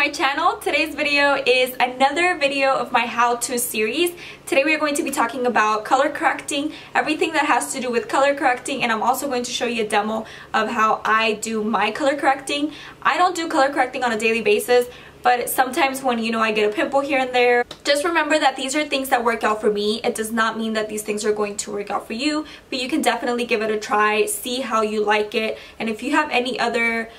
my channel. Today's video is another video of my how-to series. Today we are going to be talking about color correcting, everything that has to do with color correcting, and I'm also going to show you a demo of how I do my color correcting. I don't do color correcting on a daily basis, but sometimes when I get a pimple here and there, just remember that these are things that work out for me. It does not mean that these things are going to work out for you, but you can definitely give it a try, see how you like it, and if you have any other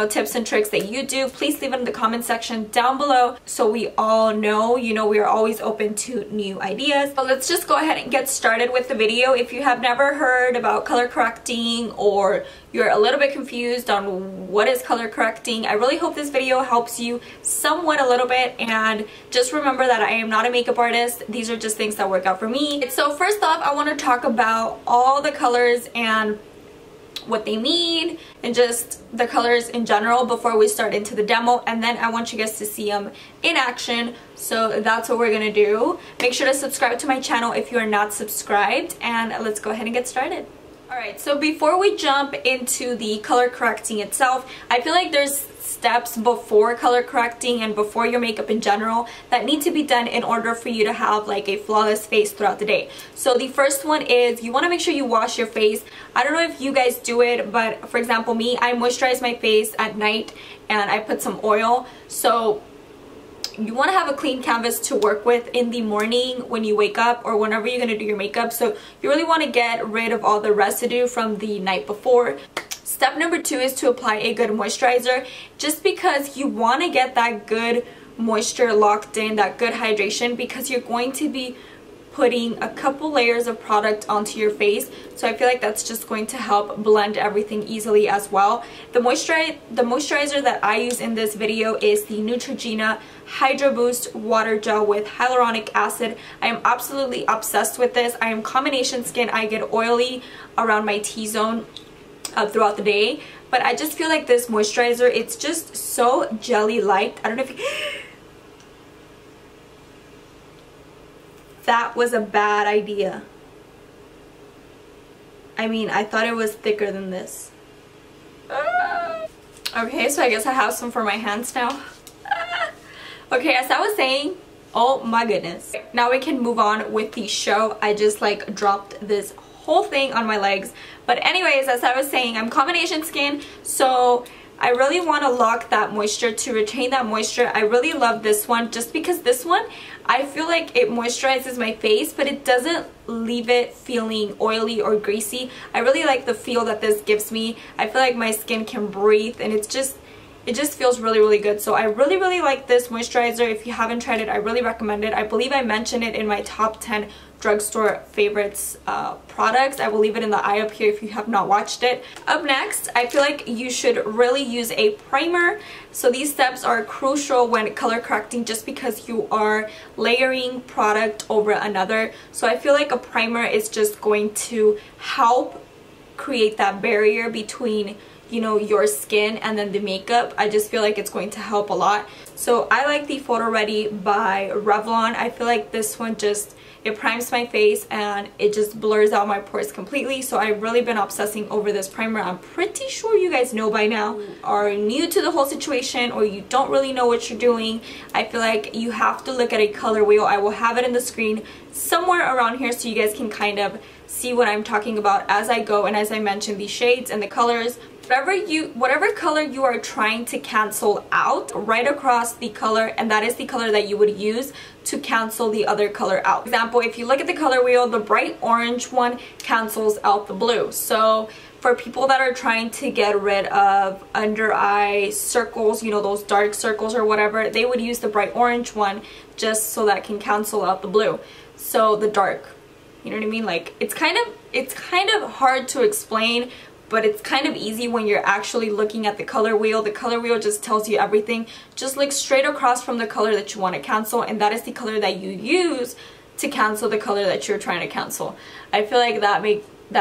tips and tricks that you do, please leave it in the comment section down below so we all know. We are always open to new ideas. But let's just go ahead and get started with the video. If you have never heard about color correcting or you're a little bit confused on what is color correcting, I really hope this video helps you somewhat a little bit. And just remember that I am not a makeup artist. These are just things that work out for me. So first off, I want to talk about all the colors and what they mean and just the colors in general before we start into the demo, and then I want you guys to see them in action. So that's what we're gonna do. Make sure to subscribe to my channel if you are not subscribed, and let's go ahead and get started. Alright, so before we jump into the color correcting itself, I feel like there's steps before color correcting and before your makeup in general that need to be done in order for you to have like a flawless face throughout the day. So the first one is you want to make sure you wash your face. I don't know if you guys do it, but for example me, I moisturize my face at night and I put some oil. So you want to have a clean canvas to work with in the morning when you wake up or whenever you're going to do your makeup. So you really want to get rid of all the residue from the night before. Step number 2 is to apply a good moisturizer, just because you want to get that good moisture locked in, that good hydration, because you're going to be putting a couple layers of product onto your face. So I feel like that's just going to help blend everything easily as well. The moisturizer that I use in this video is the Neutrogena Hydro Boost Water Gel with Hyaluronic Acid. I am absolutely obsessed with this. I am combination skin. I get oily around my T-zone throughout the day, but I just feel like this moisturizer, it's just so jelly-like. I don't know if you... That was a bad idea. I mean, I thought it was thicker than this. Okay, so I guess I have some for my hands now. Okay, as I was saying, oh my goodness. Now we can move on with the show. I just like dropped this whole thing on my legs. But anyways, as I was saying, I'm combination skin, so I really want to lock that moisture, to retain that moisture. I really love this one just because this one, I feel like it moisturizes my face, but it doesn't leave it feeling oily or greasy. I really like the feel that this gives me. I feel like my skin can breathe, and it just feels really good. So I really like this moisturizer. If you haven't tried it, I really recommend it. I believe I mentioned it in my top 10 drugstore favorites products. I will leave it in the eye up here if you have not watched it. Up next, I feel like you should really use a primer. So these steps are crucial when color correcting, just because you are layering product over another. So I feel like a primer is just going to help create that barrier between your skin and then the makeup. I just feel like it's going to help a lot. So I like the Photo Ready by Revlon. I feel like this one it primes my face and it just blurs out my pores completely. So I've really been obsessing over this primer. I'm pretty sure you guys know by now. Are new to the whole situation or you don't really know what you're doing, I feel like you have to look at a color wheel. I will have it in the screen somewhere around here so you guys can kind of see what I'm talking about as I go, and as I mentioned, the shades and the colors. Whatever color you are trying to cancel out, right across the color, and that is the color that you would use to cancel the other color out. For example, if you look at the color wheel, the bright orange one cancels out the blue. So for people that are trying to get rid of under eye circles, those dark circles or whatever, they would use the bright orange one just so that can cancel out the blue. So the dark, you know what I mean? Like it's kind of hard to explain, but it's kind of easy when you're actually looking at the color wheel. The color wheel just tells you everything. Just look straight across from the color that you want to cancel, and that is the color that you use to cancel the color that you're trying to cancel. I feel like that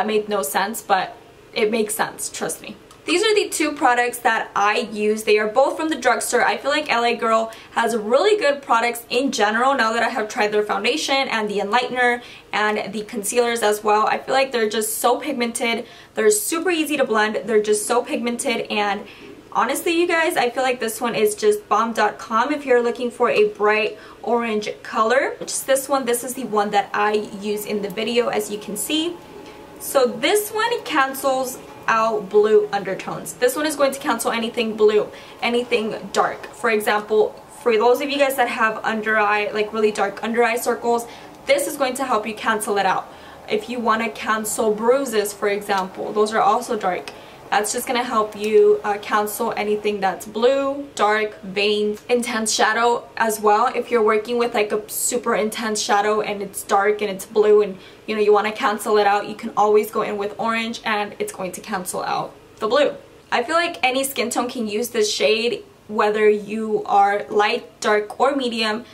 made no sense, but it makes sense, trust me. These are the two products that I use. They are both from the drugstore. I feel like LA Girl has really good products in general now that I have tried their foundation and the enlightener and the concealers as well. I feel like they're just so pigmented. They're super easy to blend. They're just so pigmented, and Honestly, you guys, I feel like this one is just bomb.com if you're looking for a bright orange color. Just this one, this is the one that I use in the video, as you can see. So this one cancels out blue undertones. This one is going to cancel anything blue, anything dark. For example, for those of you guys that have under eye, like really dark under eye circles, this is going to help you cancel it out. If you want to cancel bruises, for example, those are also dark. That's just going to help you cancel anything that's blue, dark, veins, intense shadow as well. If you're working with like a super intense shadow and it's dark and it's blue and you know you want to cancel it out, you can always go in with orange and it's going to cancel out the blue. I feel like any skin tone can use this shade, whether you are light, dark, or medium.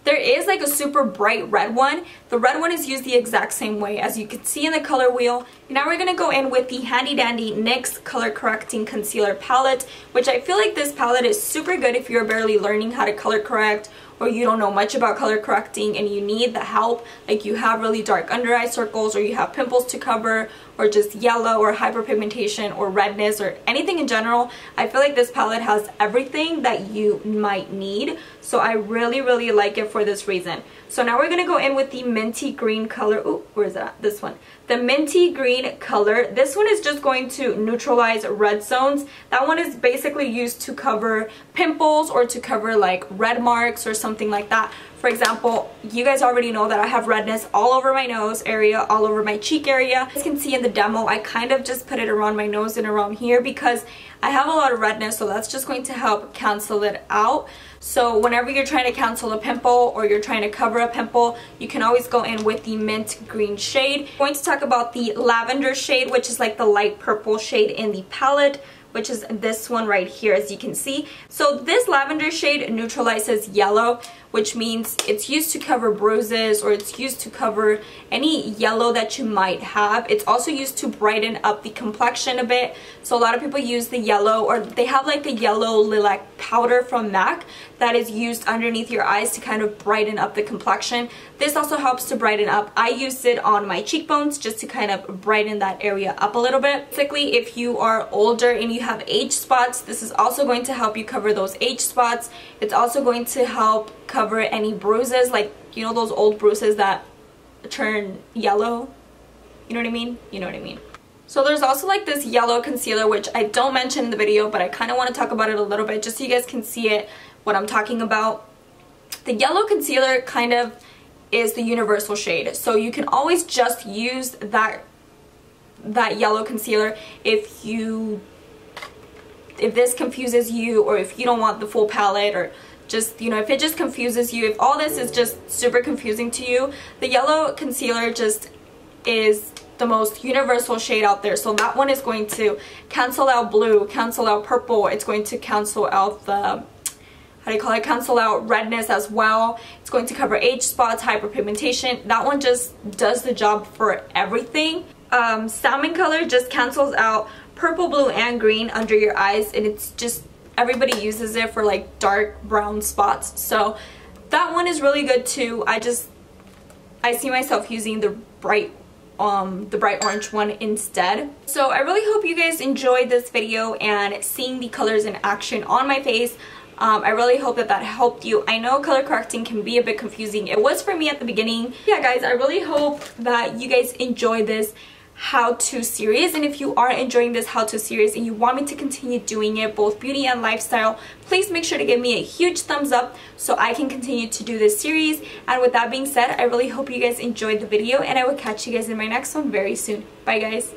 There is like a super bright red one. The red one is used the exact same way as you can see in the color wheel. Now we're going to go in with the handy dandy NYX color correcting concealer palette, which I feel like this palette is super good if you're barely learning how to color correct, or you don't know much about color correcting and you need the help, like you have really dark under eye circles, or you have pimples to cover, or just yellow or hyperpigmentation or redness or anything in general. I feel like this palette has everything that you might need, so I really like it for this reason. So now we're going to go in with the minty green color. Ooh, where is it at? This one. The minty green color. This one is just going to neutralize red zones. That one is basically used to cover pimples or to cover like red marks or something like that. For example, you guys already know that I have redness all over my nose area, all over my cheek area. As you can see in the demo, I kind of just put it around my nose and around here because I have a lot of redness, so that's just going to help cancel it out. So whenever you're trying to cancel a pimple or you're trying to cover a pimple, you can always go in with the mint green shade. I'm going to talk about the lavender shade, which is like the light purple shade in the palette, which is this one right here, as you can see. So this lavender shade neutralizes yellow, which means it's used to cover bruises, or it's used to cover any yellow that you might have. It's also used to brighten up the complexion a bit. So a lot of people use the yellow, or they have like a yellow lilac powder from MAC that is used underneath your eyes to kind of brighten up the complexion. This also helps to brighten up. I used it on my cheekbones just to kind of brighten that area up a little bit. Basically, if you are older and you have age spots, this is also going to help you cover those age spots. It's also going to help cover any bruises, like, you know, those old bruises that turn yellow. You know what I mean? You know what I mean. So there's also like this yellow concealer, which I don't mention in the video, but I kind of want to talk about it a little bit just so you guys can see it, what I'm talking about. The yellow concealer kind of is the universal shade, so you can always just use that yellow concealer if this confuses you, or if you don't want the full palette, or just, you know, if it just confuses you, if all this is just super confusing to you, the yellow concealer just is the most universal shade out there. So that one is going to cancel out blue, cancel out purple, it's going to cancel out the, how do you call it, cancel out redness as well. It's going to cover age spots, hyperpigmentation. That one just does the job for everything. Salmon color just cancels out purple, blue, and green under your eyes, and it's just, everybody uses it for like dark brown spots. So that one is really good too. I see myself using the bright orange one instead. So I really hope you guys enjoyed this video and seeing the colors in action on my face. I really hope that helped you. I know color correcting can be a bit confusing. It was for me at the beginning. Yeah guys, I really hope that you guys enjoy this how-to series, and if you are enjoying this how-to series and you want me to continue doing it, both beauty and lifestyle, please make sure to give me a huge thumbs up so I can continue to do this series. And with that being said, I really hope you guys enjoyed the video, and I will catch you guys in my next one very soon. Bye guys.